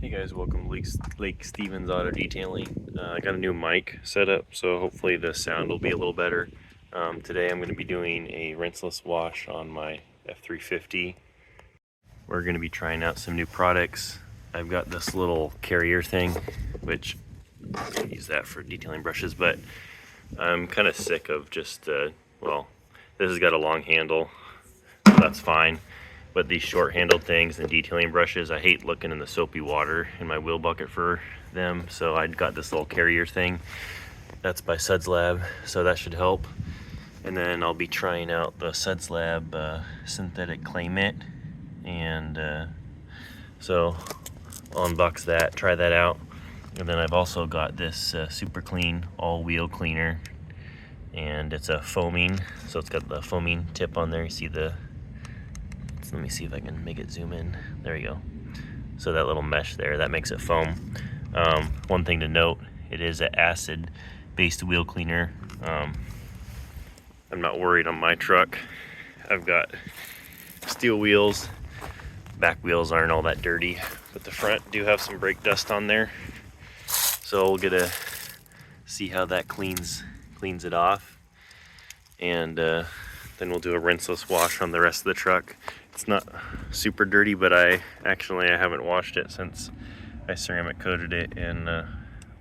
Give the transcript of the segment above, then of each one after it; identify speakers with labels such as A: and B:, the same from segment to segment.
A: Hey guys, welcome to Lake Stevens Auto Detailing. I got a new mic set up, so hopefully the sound will be a little better. Today I'm going to be doing a rinseless wash on my F-350. We're going to be trying out some new products. I've got this little carrier thing, which I'm going to use that for detailing brushes, but I'm kind of sick of just, well, this has got a long handle, so that's fine. But these short-handled things and detailing brushes, I hate looking in the soapy water in my wheel bucket for them. So I got this little carrier thing. That's by Suds.lab, so that should help. And then I'll be trying out the Suds.lab synthetic clay mitt. And so I'll unbox that, try that out. And then I've also got this super clean all-wheel cleaner. And it's a foaming, so it's got the foaming tip on there. You see the let me see if I can make it zoom in. There you go. So that little mesh there, that makes it foam. One thing to note, it is an acid-based wheel cleaner. I'm not worried on my truck. I've got steel wheels. Back wheels aren't all that dirty, but the front do have some brake dust on there. So we'll get to see how that cleans it off. And then we'll do a rinseless wash on the rest of the truck. It's not super dirty, but I haven't washed it since I ceramic coated it in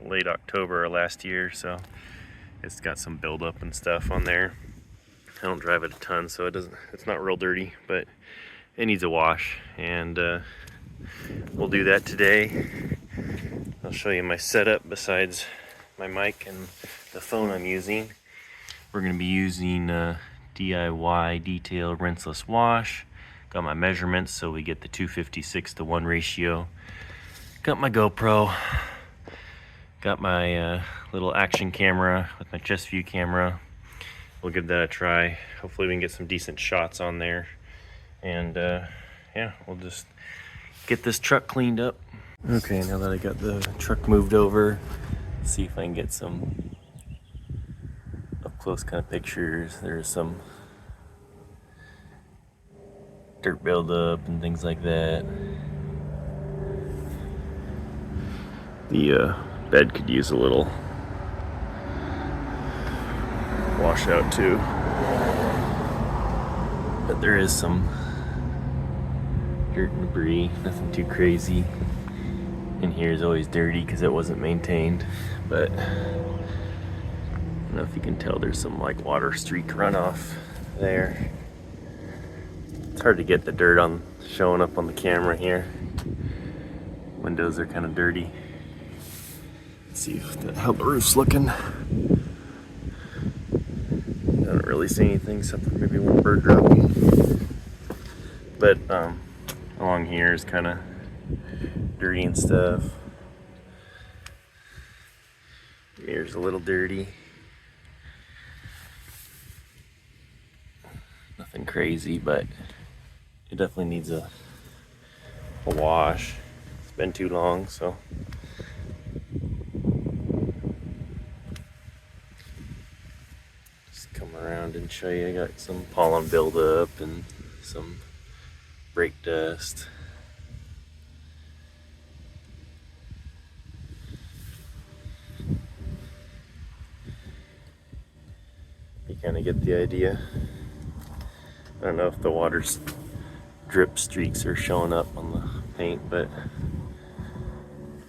A: late October last year, so it's got some buildup and stuff on there. I don't drive it a ton, so it's not real dirty, but it needs a wash, and we'll do that today. I'll show you my setup besides my mic and the phone I'm using. We're going to be using DIY detail rinseless wash. Got my measurements, so we get the 256:1 ratio. Got my GoPro. Got my little action camera with my chest view camera. We'll give that a try. Hopefully we can get some decent shots on there. And yeah, we'll just get this truck cleaned up. Okay, now that I got the truck moved over, let's see if I can get some up close kind of pictures. There's some dirt buildup and things like that. The bed could use a little washout too, but there is some dirt and debris, nothing too crazy. In here is always dirty because it wasn't maintained, but I don't know if you can tell, there's some like water streak runoff there. It's hard to get the dirt on showing up on the camera here. Windows are kind of dirty. Let's see how the roof's looking. I don't really see anything except for maybe one bird dropping. But along here is kind of dirty and stuff. Here's a little dirty. Nothing crazy, but it definitely needs a wash. It's been too long, so. Just come around and show you. I got some pollen buildup and some brake dust. You kind of get the idea. I don't know if the water's drip streaks are showing up on the paint, but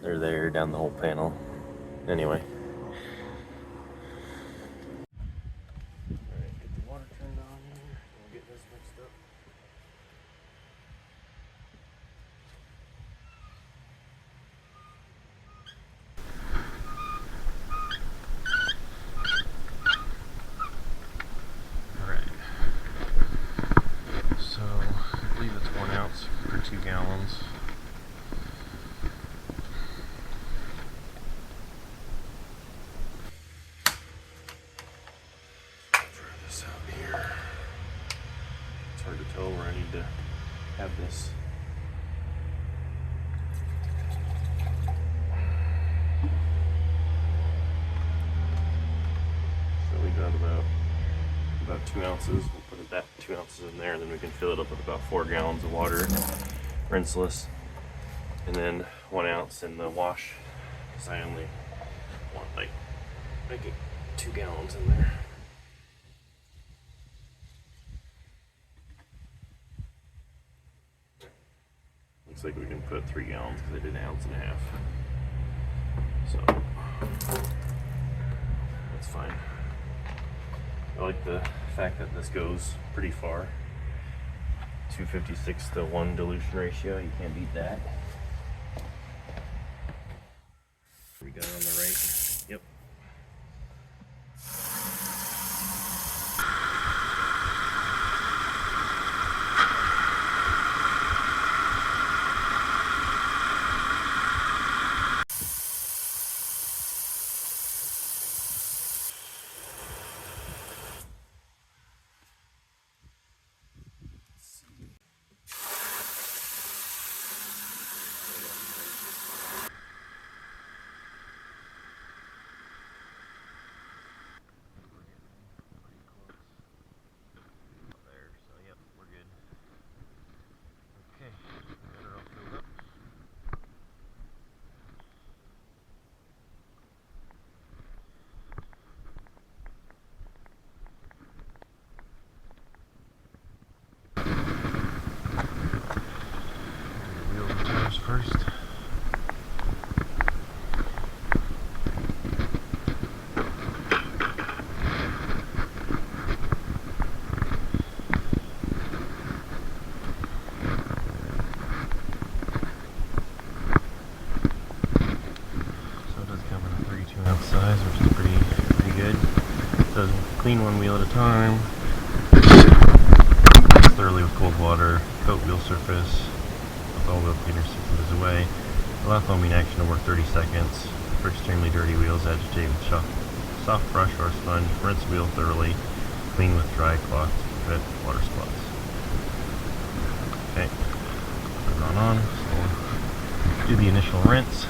A: they're there down the whole panel. Anyway. Alright, get the water turned on here. We'll get this mixed up. So, I believe it's 1 ounce per 2 gallons. Try this out here. It's hard to tell where I need to have this. So we got about 2 ounces. We'll put that 2 ounces in there, and then we can fill it up with about 4 gallons of water, rinseless. And then 1 ounce in the wash, because I only want like 2 gallons in there. Looks like we can put 3 gallons because I did 1.5 ounces. So that's fine. I like the fact that this goes pretty far. 256:1 dilution ratio, you can't beat that. We got it on the right. Yep. First. So it does come in a 32-ounce size, which is pretty good. It does clean one wheel at a time. Thoroughly with cold water, coat wheel surface. All wheel cleaner surfaces away. Allow foaming action to work 30 seconds. For extremely dirty wheels, agitate with soft brush or sponge. Rinse wheel thoroughly. Clean with dry cloth to prevent water spots. Okay, put it on. So we'll do the initial rinse.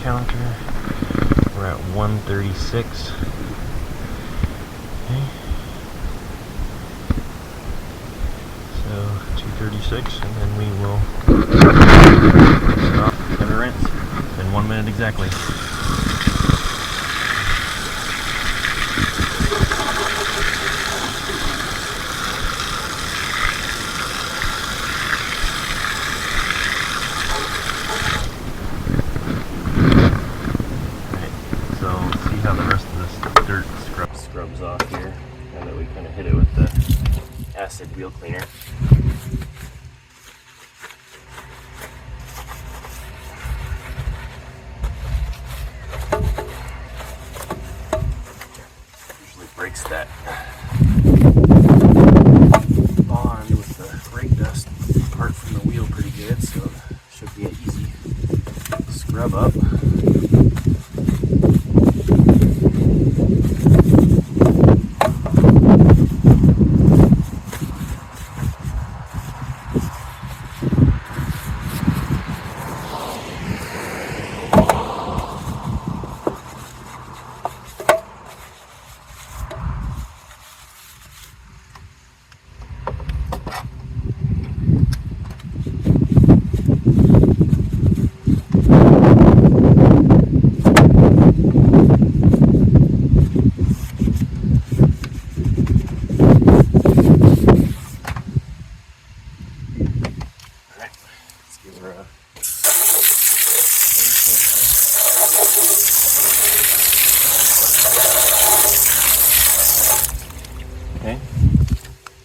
A: Counter. We're at 136. Okay. So 236, and then we will stop and rinse in 1 minute exactly. How the rest of this dirt scrubs off here, now that we kind of hit it with the acid wheel cleaner. Usually breaks that bond with the brake dust apart from the wheel pretty good, so it should be an easy scrub up. Okay.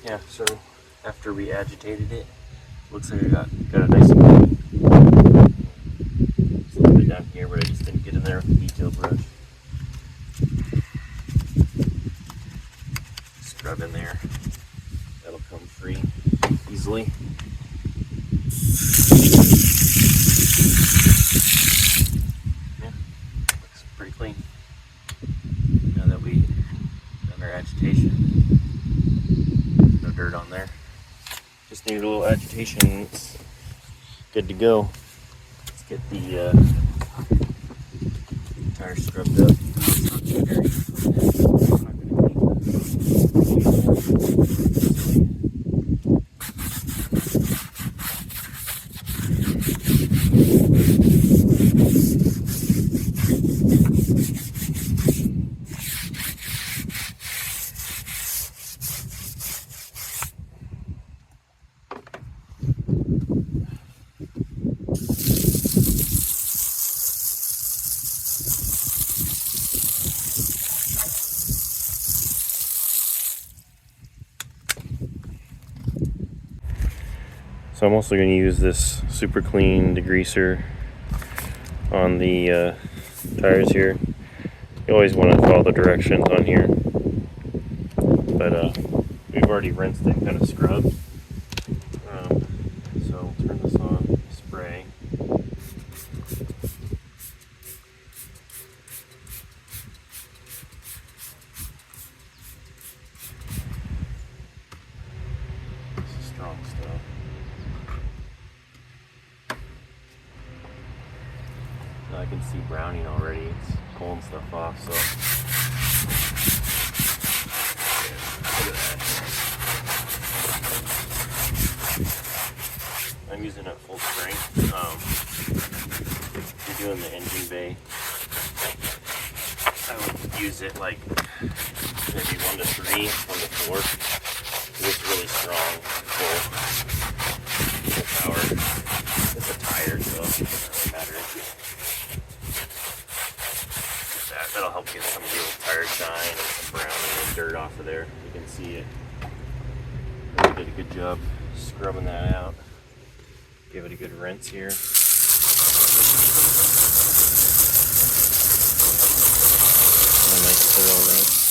A: Yeah, so after we agitated it, looks like I got it nice and clean. Just a little bit down here, but I just didn't get in there with the detail brush. Scrub in there. That'll come free easily. Yeah, looks pretty clean. Now that we done our agitation, no dirt on there. Just need a little agitation. It's good to go. Let's get the tire scrubbed up. It's not too dirty. So I'm also going to use this super clean degreaser on the tires here. You always want to follow the directions on here, but we've already rinsed it, kind of scrubbed. So we'll turn this on, spray. This is strong stuff. I can see browning already. It's pulling stuff off, so yeah, look at that. I'm using it at full strength. If you're doing the engine bay, I would use it like maybe 1 to 3, 1 to 4. It's really strong, full power. It's a tire, so it doesn't really matter. That'll help get some of the old tire shine and some browning and dirt off of there. You can see it. Really did a good job scrubbing that out. Give it a good rinse here. And a nice thorough rinse.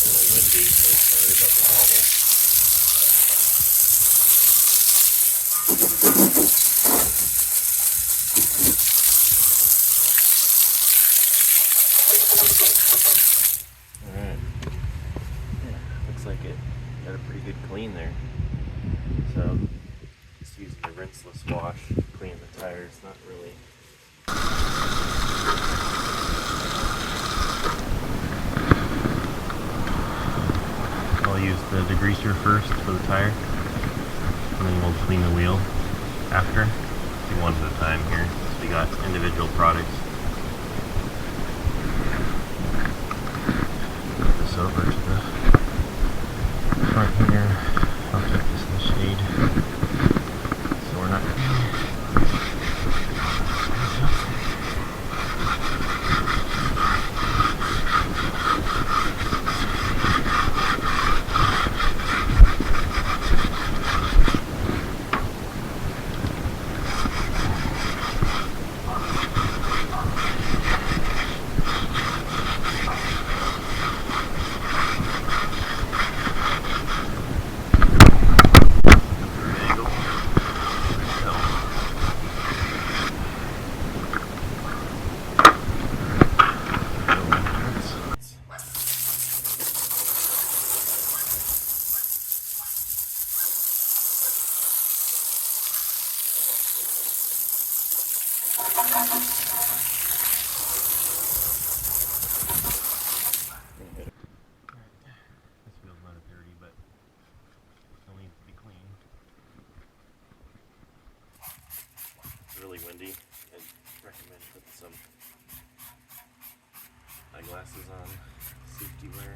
A: A little windy, so sorry about the hobble. Alright. Yeah, looks like it got a pretty good clean there. So just using the rinseless wash to clean the tires, not really. I'll use the degreaser first for the tire, and then we'll clean the wheel after. Do one at a time here, so we got individual products. Put this over to the front here. I'll keep this in the shade so we're not really windy. I'd recommend putting some eyeglasses on, safety wear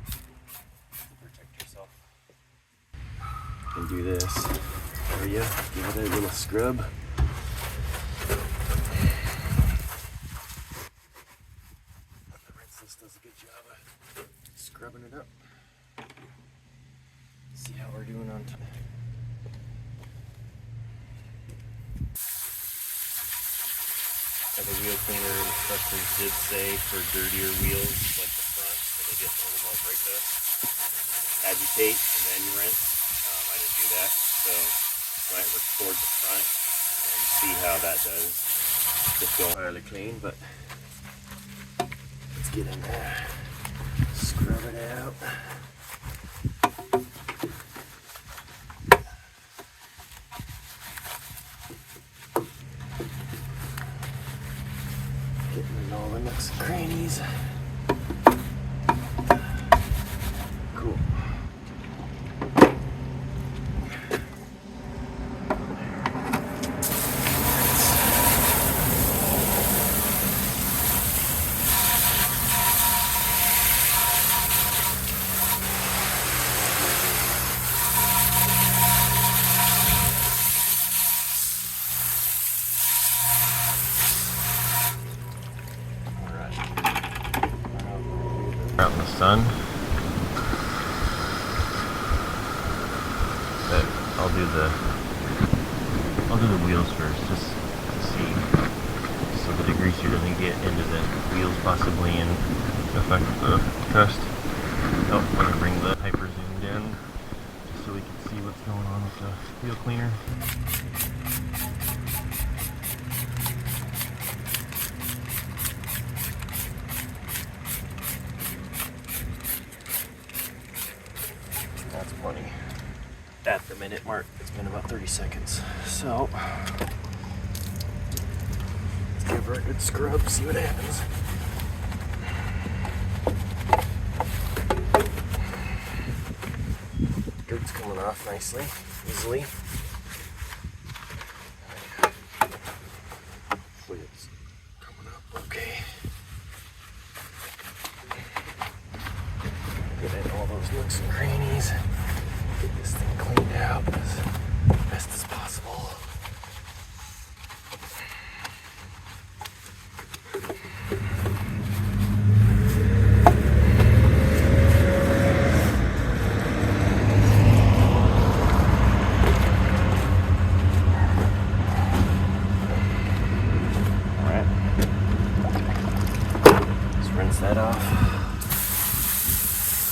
A: to protect yourself. And do this. There you go. Give it a little scrub. The rinseless does a good job of scrubbing it up. See how we're doing on time. the wheel cleaner instructors did say for dirtier wheels like the front, so they get a little more brake dust, agitate and then you rinse. I didn't do that, so I might record the front and see how that does. Just going fairly clean, but let's get in there, scrub it out. Getting in all the nooks and crannies. Cool. Out in the sun, but I'll do the wheels first, just to see, so the degreaser doesn't get into the wheels possibly and affect the test. Oh, I'm gonna bring the hyper zoom down just so we can see what's going on with the wheel cleaner. That's plenty. At the minute mark, it's been about 30 seconds. So, let's give her a good scrub, see what happens. Dirt's coming off nicely, easily. Hopefully it's coming up okay. Get in all those nooks and crannies. Get this thing cleaned out as best as possible. Alright. Let's rinse that off.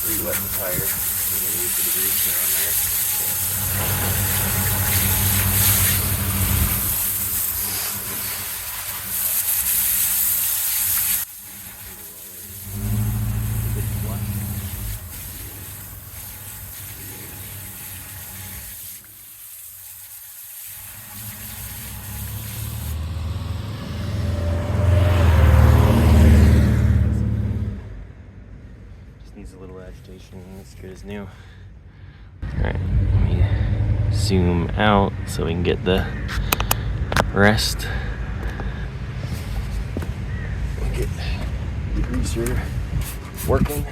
A: Re-wet the tire. We're going to use the degreaser on there. Needs a little agitation, it's good as new. Alright, let me zoom out so we can get the rest. We'll get the degreaser working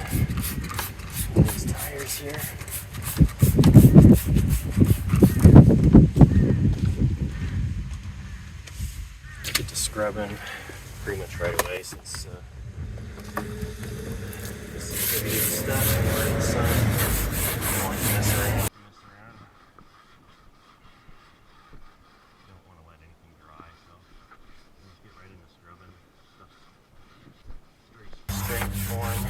A: on these tires here. Get to scrubbing pretty much right away since stuff we're in the sun. Don't want to mess around. Don't want to let anything dry, so let's get right into scrubbing. Stuff's straight form.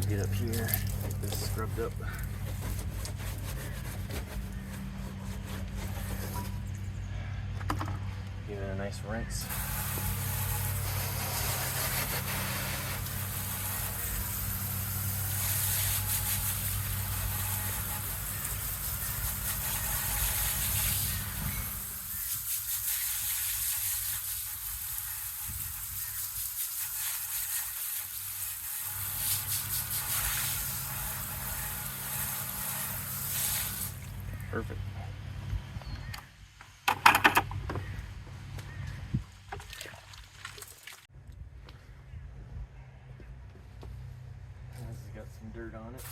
A: Get up here, get this scrubbed up. Give it a nice rinse. Perfect. got some dirt on it, so.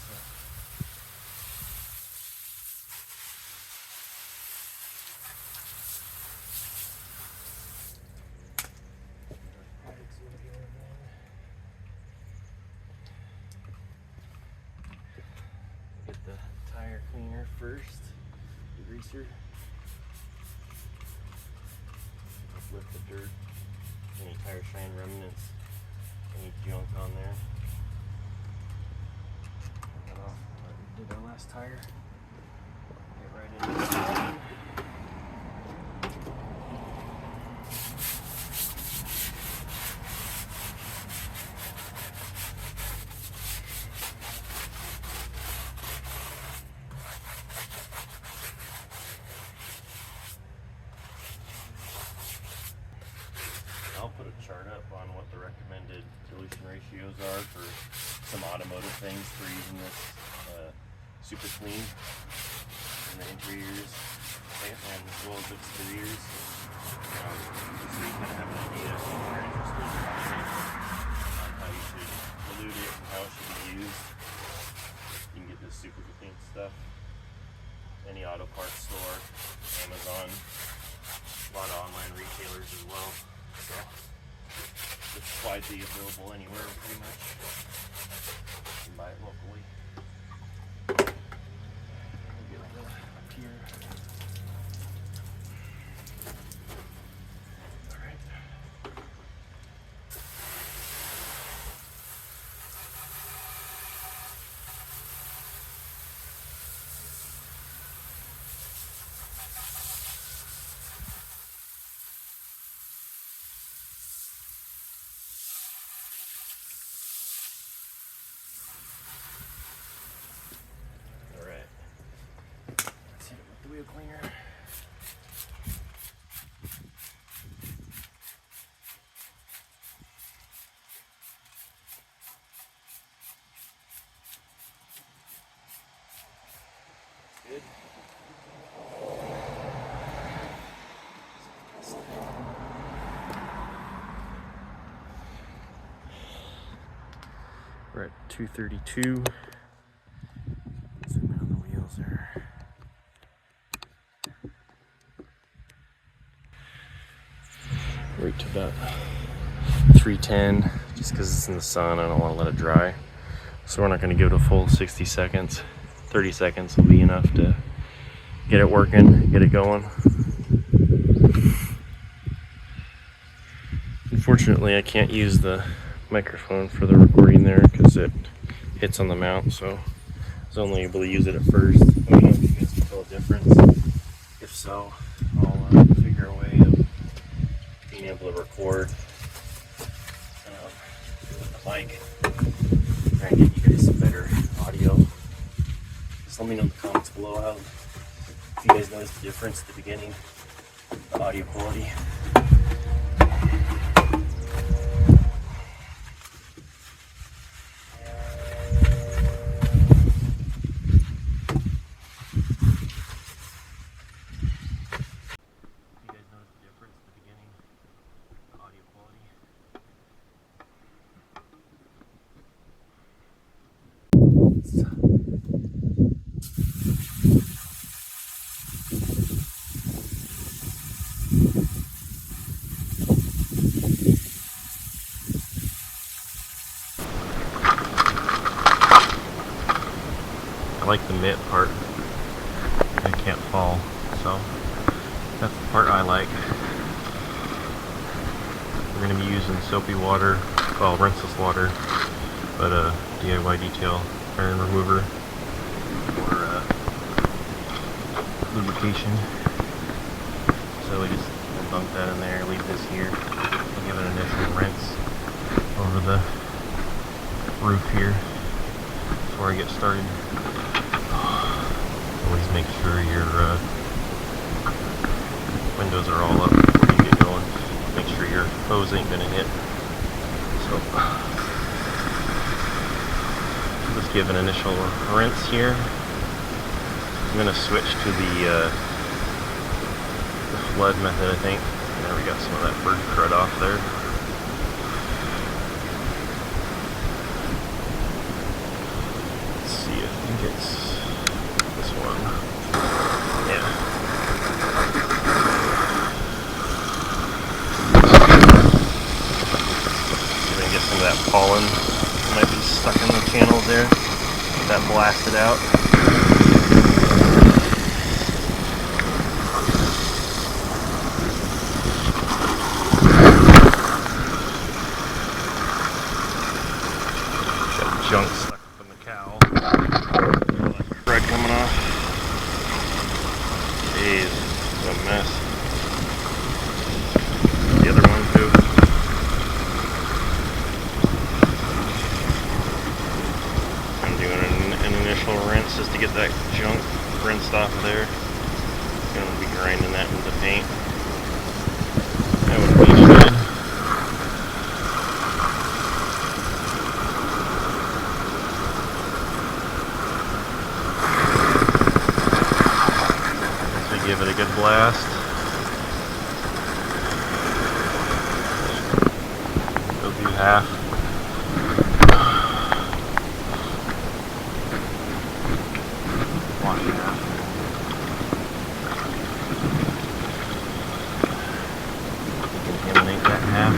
A: Get the tire cleaner first, degreaser. Lift the dirt, any tire shine remnants, any junk on there. Cut off like we did our last tire. Get right into the bottom. I'll put a chart up on what the recommended dilution ratios are for some automotive things for using this super clean in the interiors and as well as exteriors. So you kind of have an idea if you're interested on how you should dilute it and how it should be used. You can get this super clean stuff. Any auto parts store, Amazon, a lot of online retailers as well. So it's widely available anywhere pretty much. You can buy it locally. Get up here. Alright. Wheel cleaner. Good. We're at 232. Zoom in on the wheels there. Right to about 310, just because it's in the sun. I don't want to let it dry, so we're not going to give it a full 60 seconds. 30 seconds will be enough to get it working, get it going. Unfortunately, I can't use the microphone for the recording there because it hits on the mount, so I was only able to use it at first. Let me know if you guys can tell a difference. If so, I'll figure a way of being able to record with the mic, try and get you guys some better audio. Just let me know in the comments below how, if you guys noticed the difference at the beginning, the audio quality. I like the mitt part. It can't fall, so that's the part I like. We're going to be using soapy water, well, rinseless water, but a DIY detail iron remover for lubrication. So we just dunk that in there, leave this here, and give it an initial rinse over the roof here before I get started. Always make sure your windows are all up before you get going. Make sure your hose ain't gonna hit. So let's give an initial rinse here. I'm gonna switch to the flood method, I think. There we got some of that bird crud off there. see, I think it's this one. Yeah. You're gonna get some of that pollen. Might be stuck in the channels there. Get that blasted out. Got junk stuck up in the cowl. All that crud coming off. Jeez, what a mess. The other one too. I'm doing an initial rinse just to get that junk rinsed off of there. Gonna be grinding that into paint. That would be good. So give it a good blast. Go through half. Wash half. Contaminate that half.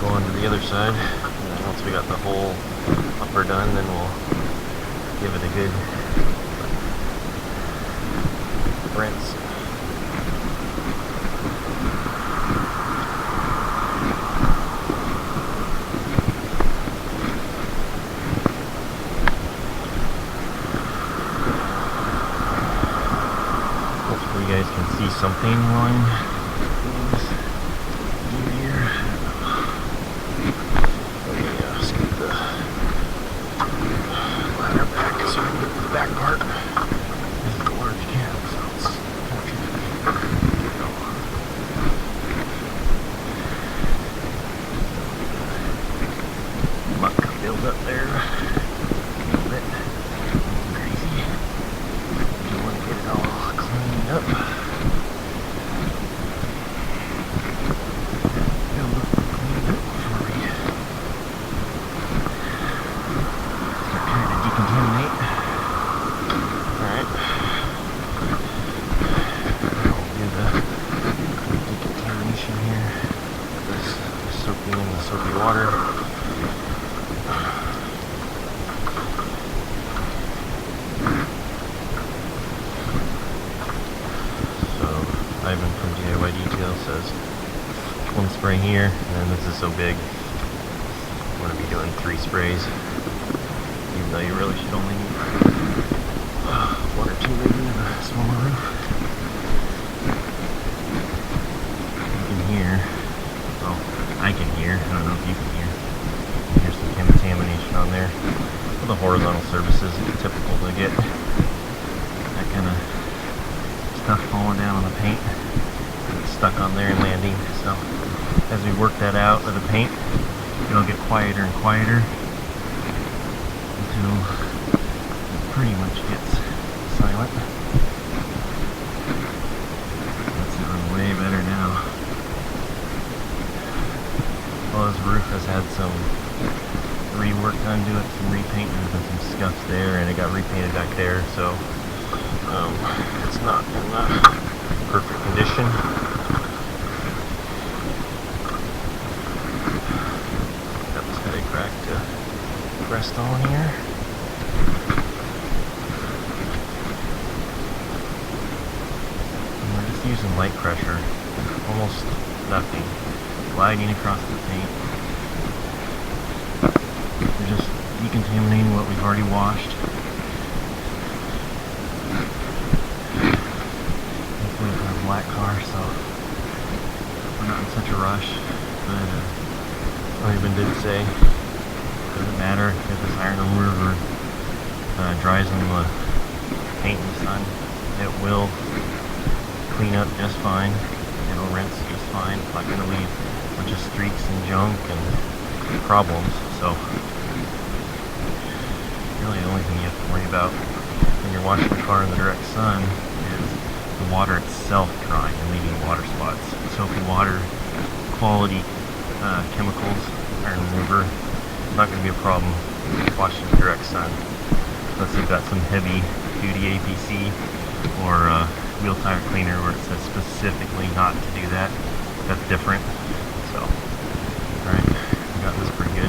A: Go on to the other side. And then once we got the whole upper done, then we'll give it a good rinse. Hopefully you guys can see something while scoot the ladder back so we can get to the back part. This is a large cab, so it's kind of tricky. Muck build up there a little bit. Crazy. You want to get it all cleaned up. Soaking in the soapy water. So Ivan from DIY Detail says one spray here, and then this is so big I'm going to be doing 3 sprays, even though you really should only need 1 or 2 maybe on a smaller roof. You can hear, well, I can hear, I don't know if you can hear. There's some contamination on there. Well, the horizontal surfaces, it's typical to get that kind of stuff falling down on the paint. It's stuck on there and landing. So as we work that out with the paint, it'll get quieter and quieter until it pretty much gets silent. That's sounding way better now. Well, this roof has had some rework done to it, some repaint. There's been some scuffs there, and it got repainted back there, so it's not in perfect condition. Got this headache rack to rest on here. And we're just using light pressure, almost nothing. Gliding across the paint. We're just decontaminating what we've already washed. Hopefully it's a black car, so we're not in such a rush. But Ivan did say it doesn't matter if this iron remover dries in the paint in the sun. It will clean up just fine. It'll rinse just fine. It's not going to leave a bunch of streaks and junk and problems. So really the only thing you have to worry about when you're washing the car in the direct sun is the water itself drying and leaving water spots. Soapy water, quality chemicals, iron remover, not going to be a problem washing in the direct sun. unless you've got some heavy duty APC or wheel tire cleaner where it says specifically not to do that. That's different. So, alright, we got this pretty good.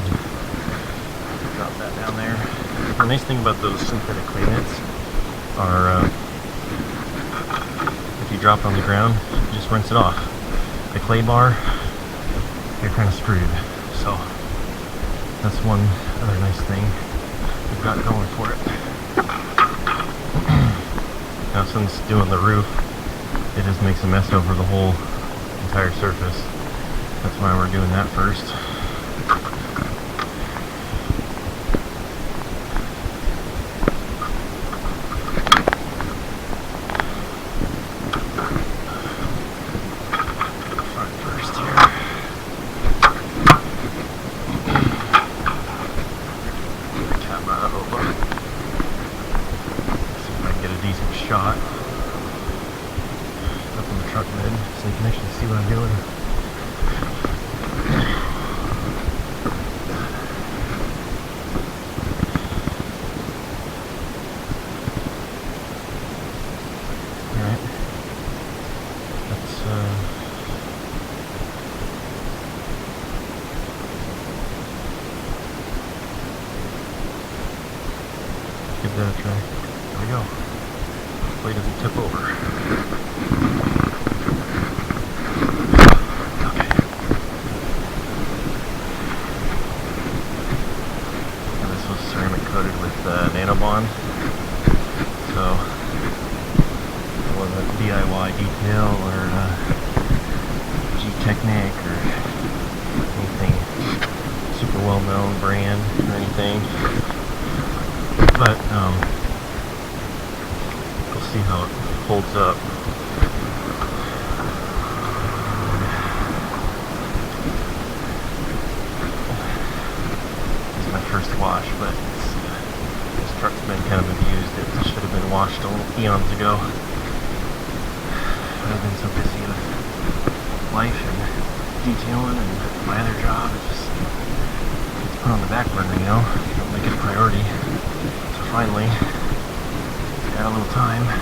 A: Drop that down there. The nice thing about those synthetic clay nets are if you drop it on the ground, you just rinse it off. The clay bar, you're kind of screwed. So that's one other nice thing we've got going for it. Now since doing the roof, it just makes a mess over the whole entire surface. That's why we're doing that first. Shot up in the truck bed so you can actually see what I'm doing. Alright. Let's give that a try. There we go. Hopefully it doesn't tip over. Okay. And this was ceramic coated with nanobond. So it wasn't DIY detail or G-Technic or anything super well known brand or anything. But see how it holds up. This is my first wash, but this truck's been kind of abused. It should have been washed eons ago. I've been so busy with life and detailing and my other job. It's put on the back burner, you know? Don't make it a priority. So finally, got a little time to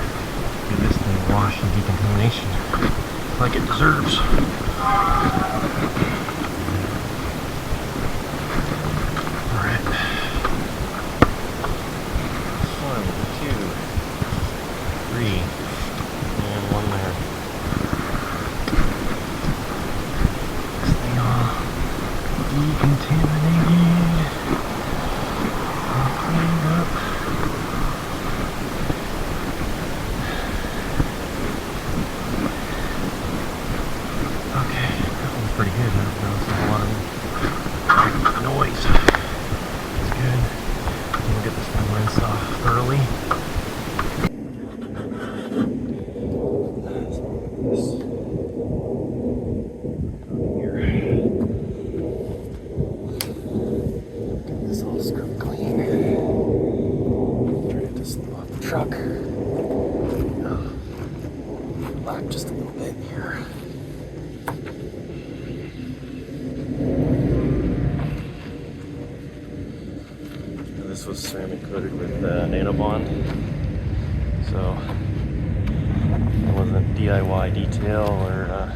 A: give this thing wash and decontamination like it deserves. Alright. 1, 2, 3, and 1 there. This thing all decontaminated. All cleaned up. Pretty good. I don't notice a lot of noise. It's good. We'll get this thing rinsed off thoroughly. Get this all scrubbed clean. Try to just slip off the truck. Black just a little bit here. This was ceramic coated with nanobond, so it wasn't DIY detail or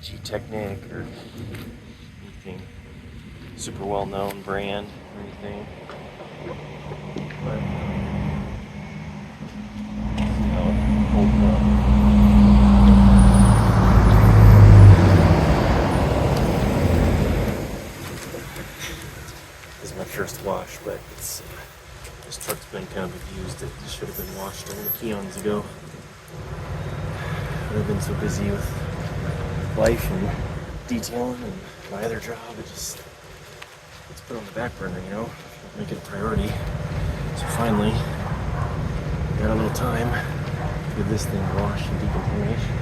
A: G-Technic or anything super well known brand or anything. But see how it holds up. My first wash, but this truck's been kind of abused. It should have been washed eons ago. I've been so busy with life and detailing and my other job, it's put on the back burner, you know, make it a priority. So finally, got a little time to give this thing a wash and decontamination.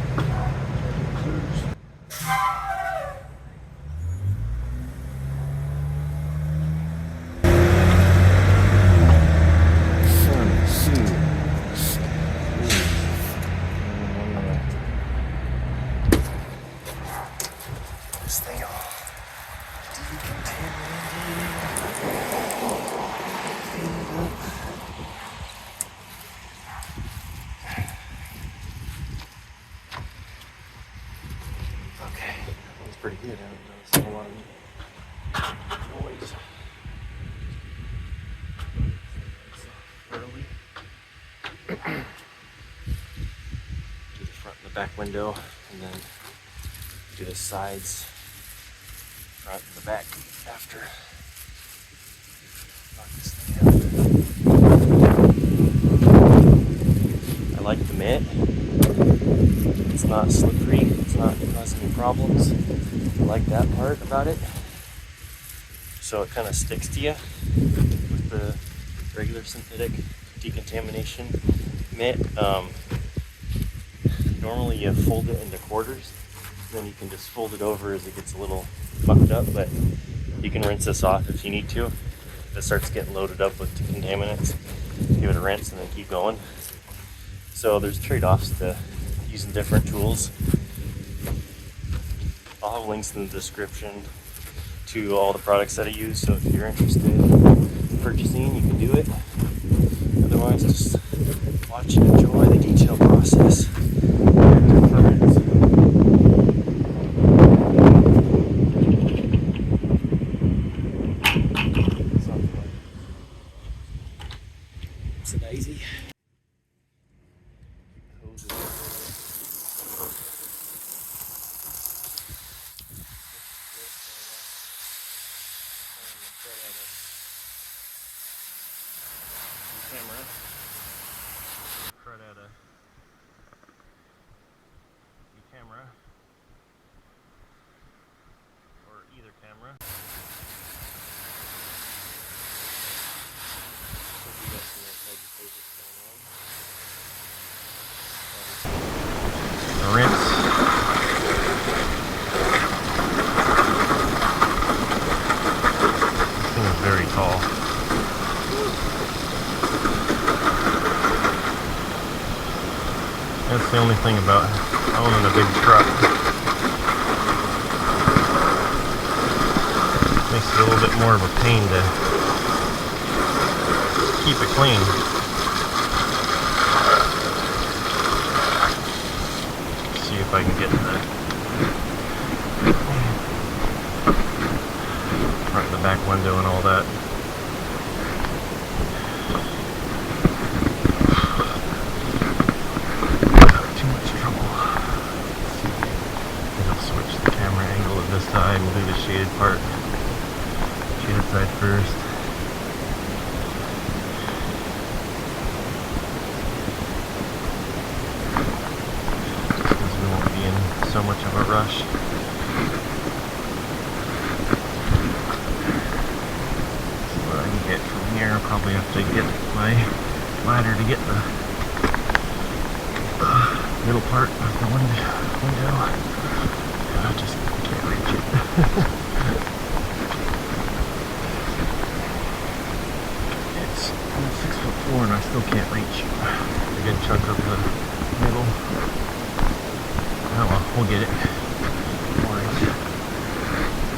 A: This thing all decontaminated. back window, and then do the sides, front and the back after. Lock this thing up. I like the mitt. It's not slippery, it's not causing any problems. I like that part about it. So it kind of sticks to you with the regular synthetic decontamination mitt. Normally you fold it into quarters, then you can just fold it over as it gets a little mucked up, but you can rinse this off if you need to. If it starts getting loaded up with contaminants, give it a rinse and then keep going. So there's trade-offs to using different tools. I'll have links in the description to all the products that I use, so if you're interested in purchasing, you can do it. Otherwise, just watch and enjoy the detail process. It's a daisy. Camera. Right at the camera, or either camera. The rinse. This thing is very tall. That's the only thing about owning a big truck. Makes it a little bit more of a pain to keep it clean. See if I can get to the front of the back window and all that. This side, we'll do the shaded part. Shaded side first. Because we won't be in so much of a rush. So what I can get from here, I'll probably have to get my ladder to get the middle part of the window. I just can't reach it. It's 6'4" and I still can't reach a good chunk of the middle. Oh well, we'll get it. No worries.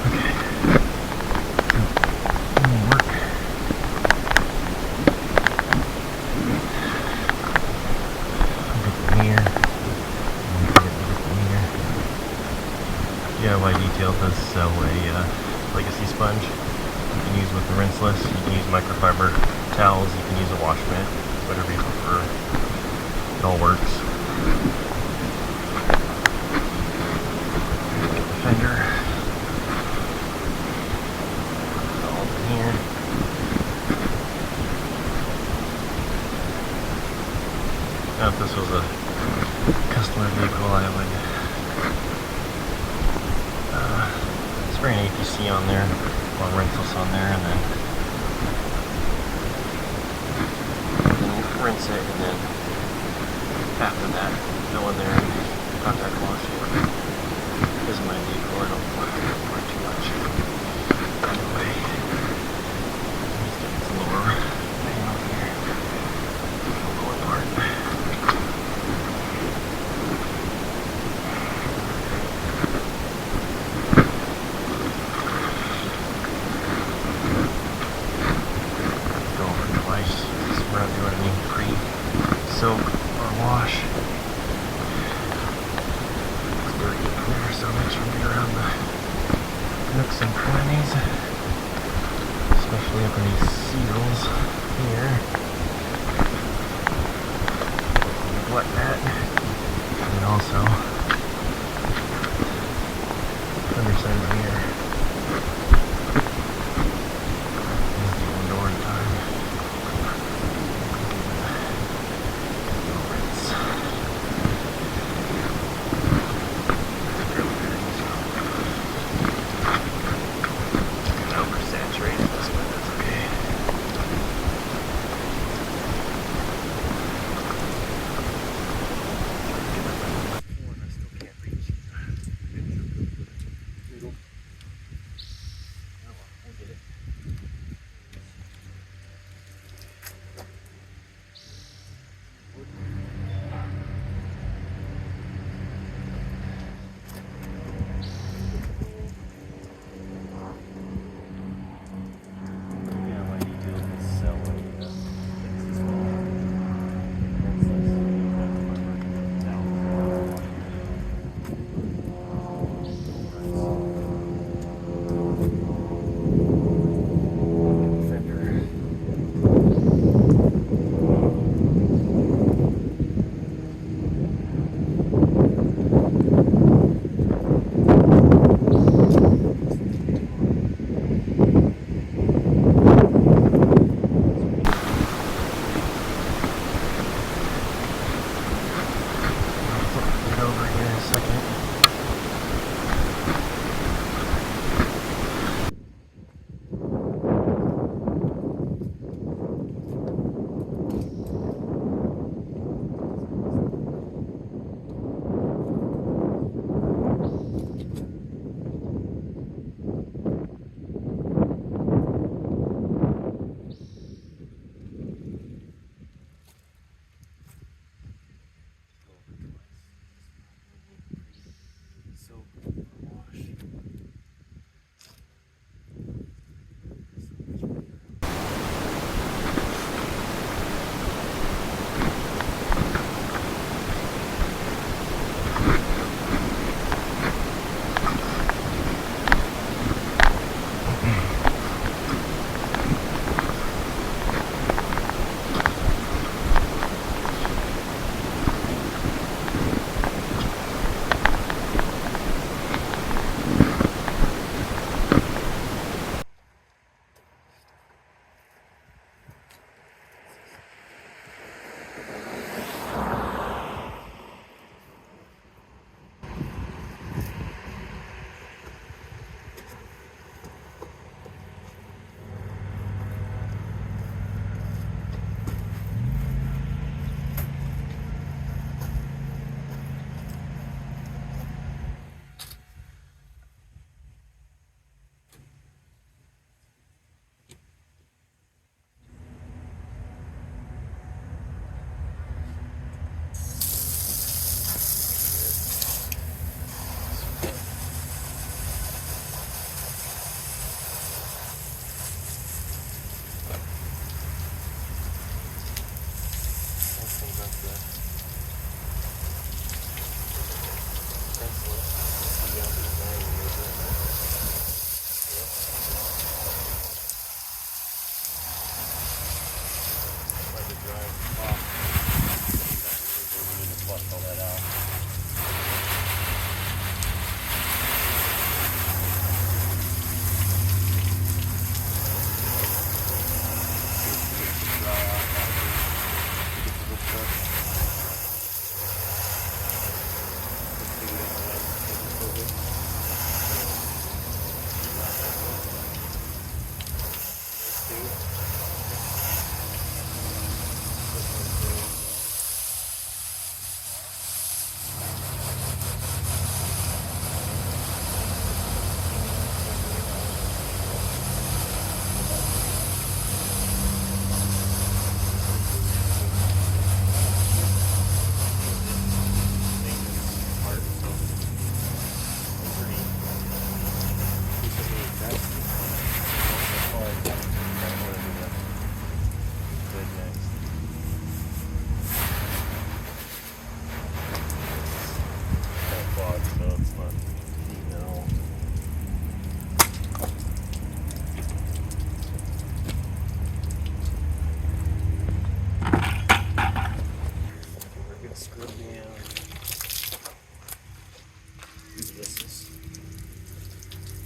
A: Okay. It'll work. I'll get the mirror. DIY Detail does sell a legacy sponge you can use with the rinseless. You can use microfiber towels, you can use a wash mitt, whatever you prefer. It all works. Get the fender. All in here. Now if this was a customer vehicle, I would spray an APC on there, or rinseless on there, and then rinse it, and then after that, go in there and contact wash it. This is my vehicle, I don't worry too much. Anyway, let's get this lower panel here, the lower part. Soak or wash. It's very clear, so make sure we get around the nooks and crannies, especially up in these seals here. Neglect that. And then also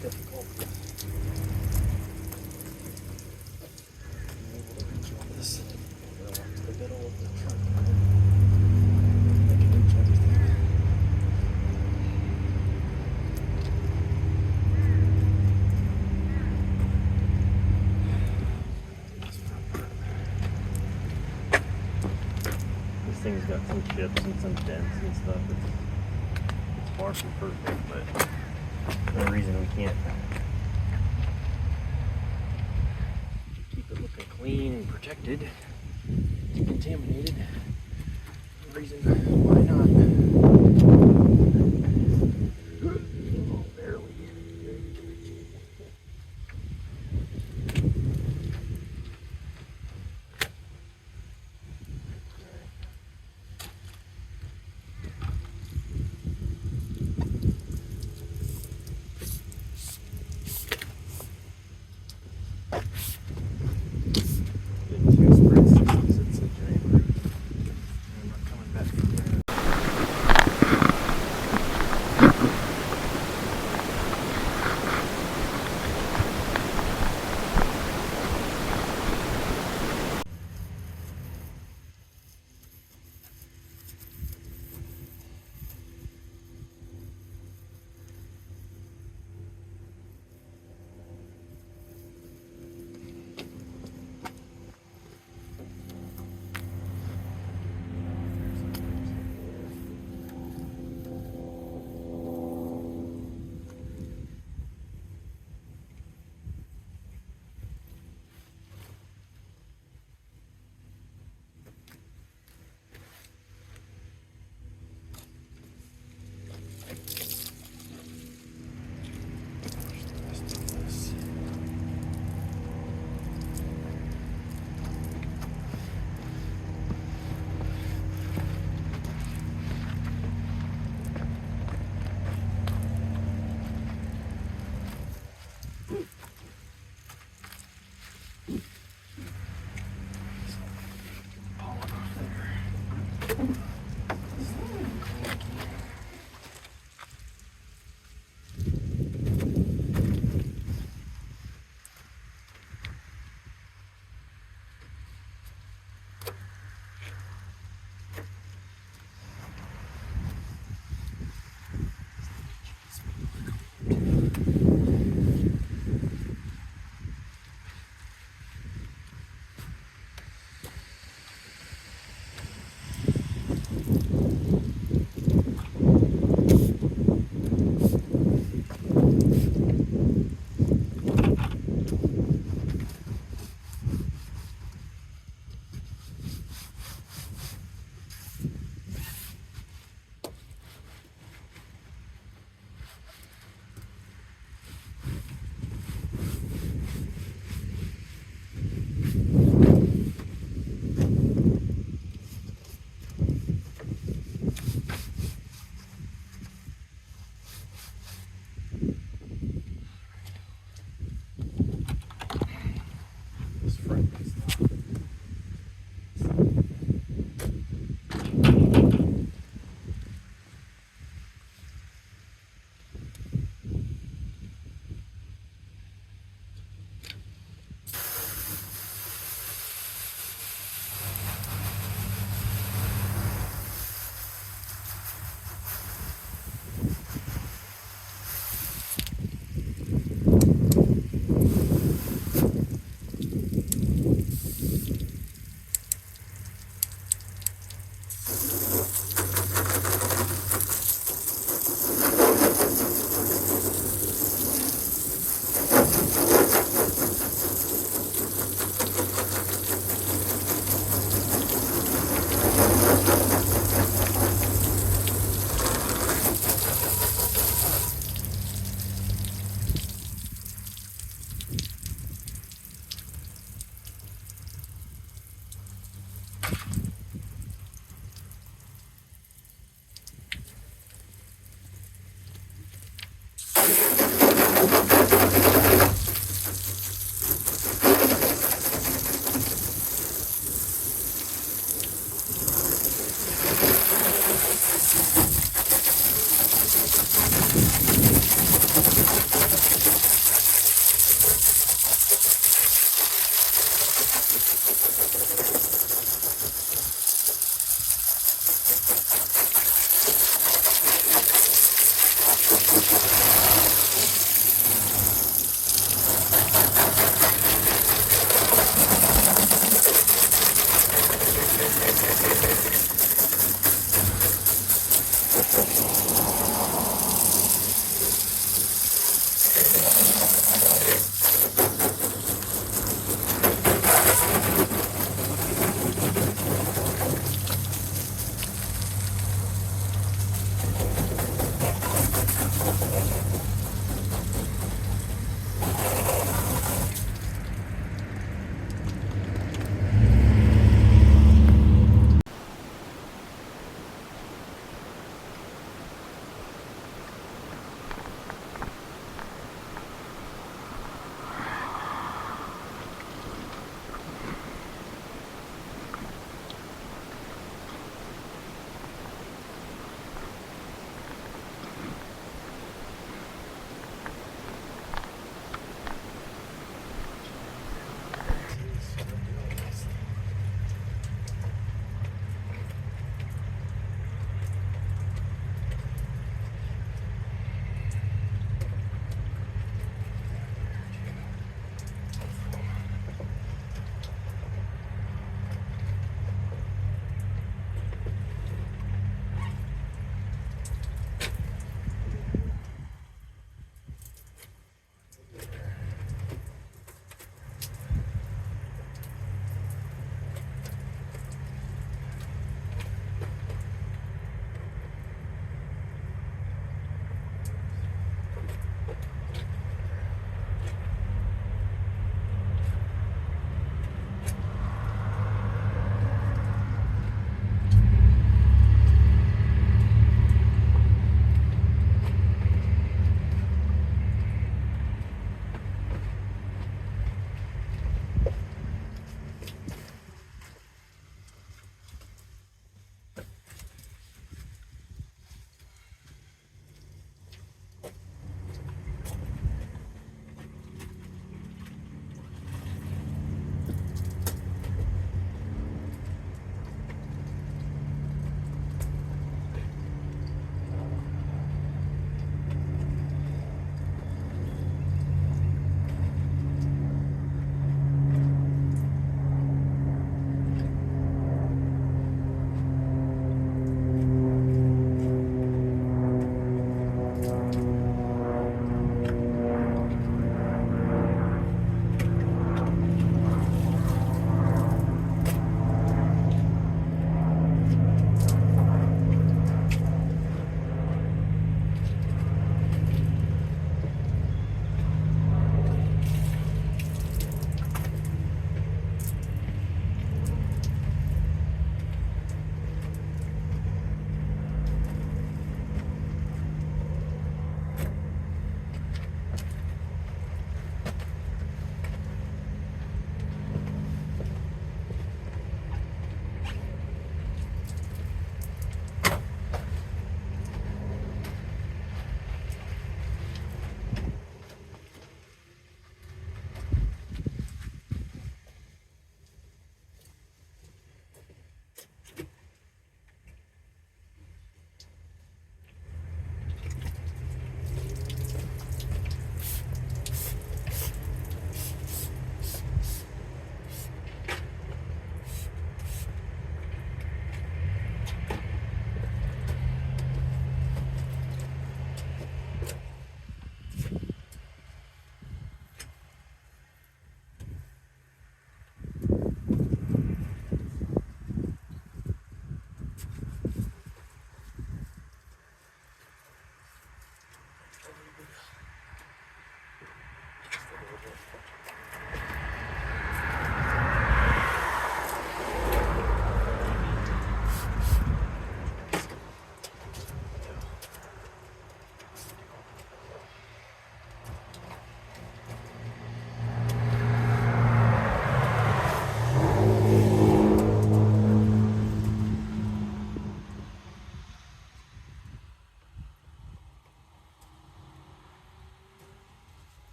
A: Difficult. Being able to reach all this. Go up to the middle of the trunk. I can reach everything. This thing's got some chips and some dents and stuff. It's far from perfect, but no reason we can't keep it looking clean and protected, decontaminated. No reason why not. Oh, barely.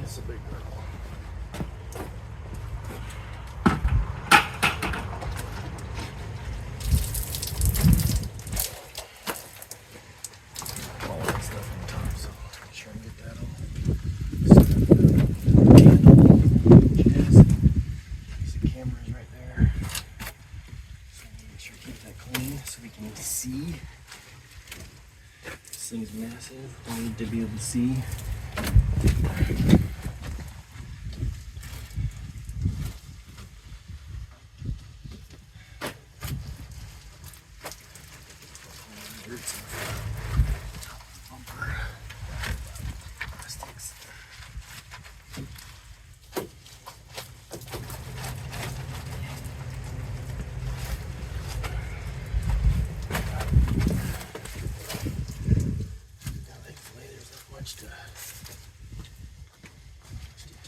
A: It's a big girl. All that stuff on top, so make sure I get that all. Piece of cameras right there. So make sure to keep that clean so we can see. This thing's massive. We need to be able to see.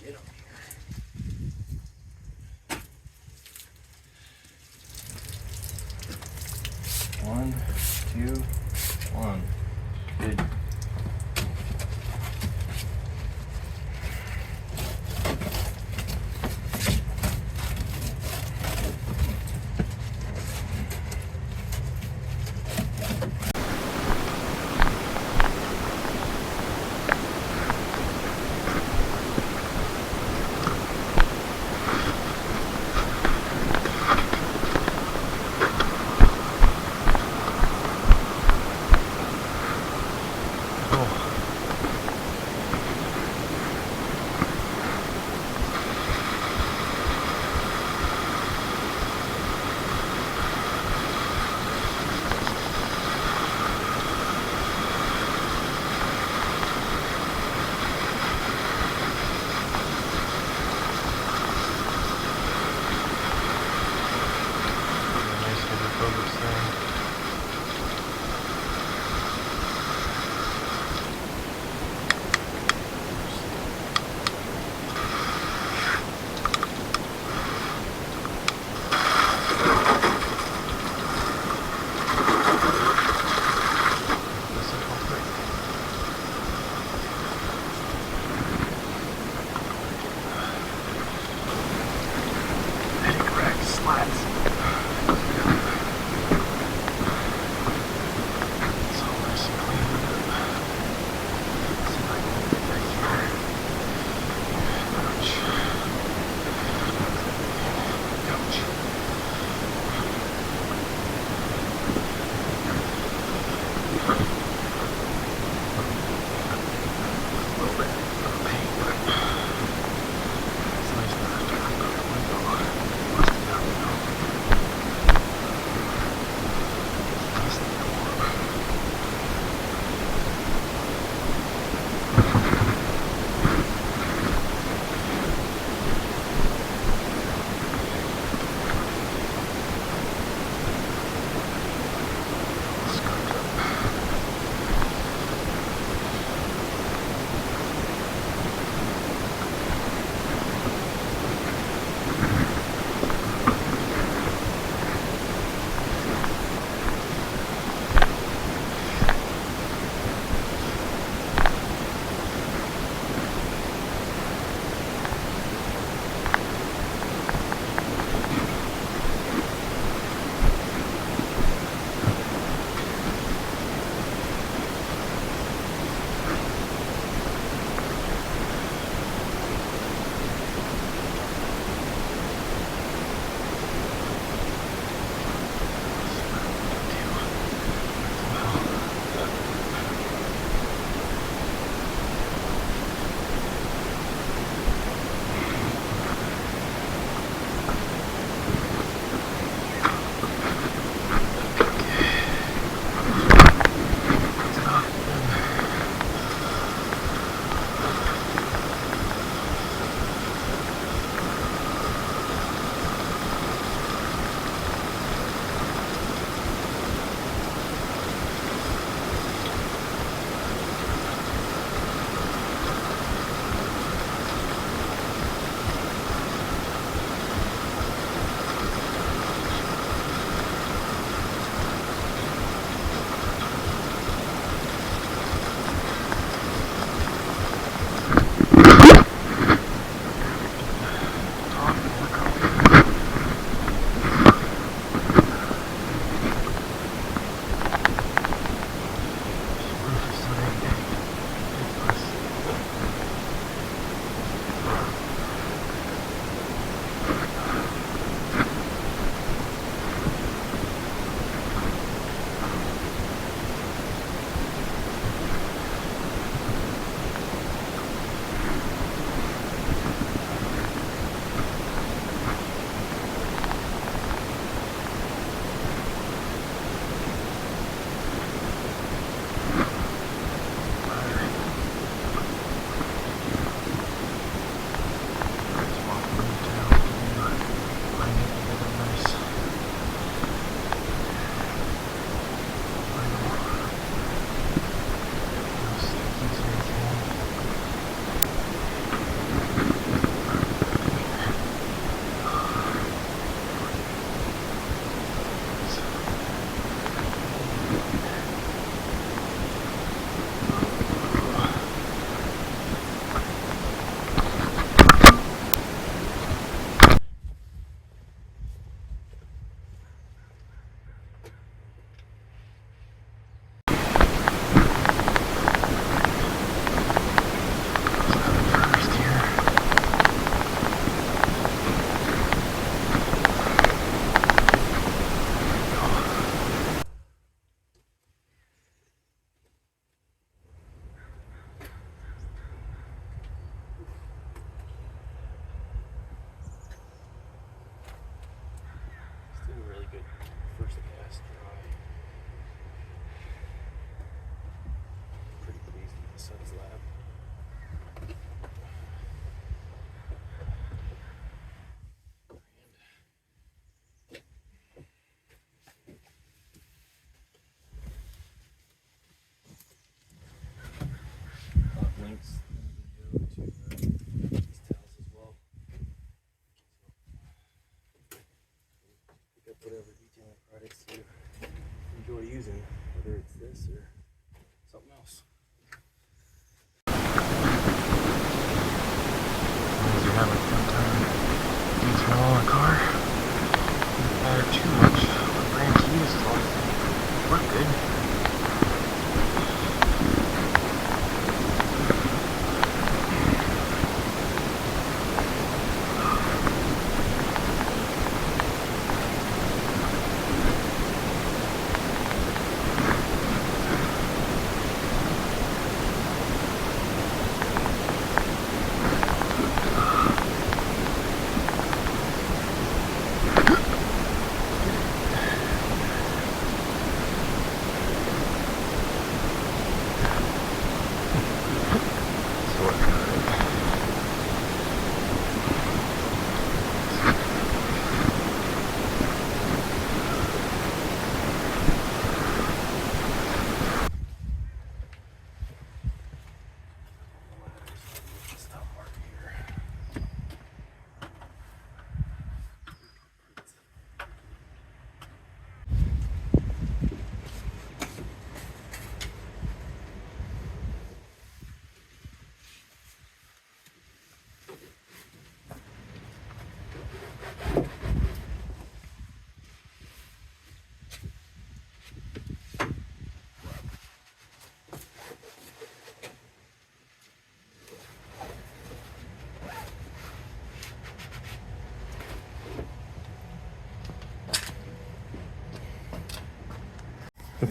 A: Get on here. 1, 2, 1. Good.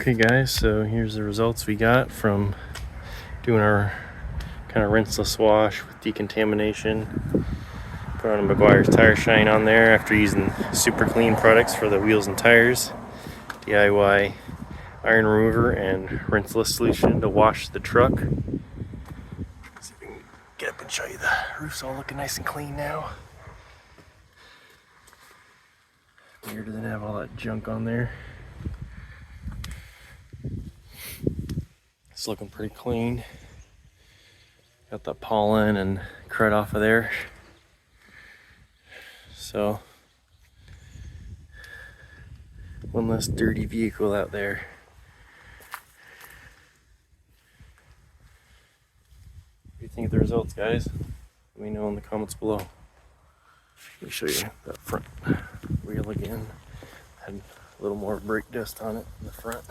A: Okay guys, so here's the results we got from doing our kind of rinseless wash with decontamination. Put on a McGuire's tire shine on there after using super clean products for the wheels and tires. DIY iron remover and rinseless solution to wash the truck. See if we can get up and show you the roof's all looking nice and clean now. Weird, doesn't have all that junk on there. It's looking pretty clean. Got the pollen and crud off of there. So, one less dirty vehicle out there. What do you think of the results, guys? Let me know in the comments below. Let me show you that front wheel again. Had a little more brake dust on it in the front.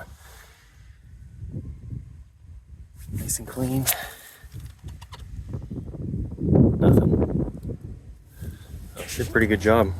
A: Nice and clean. Nothing. Did a pretty good job.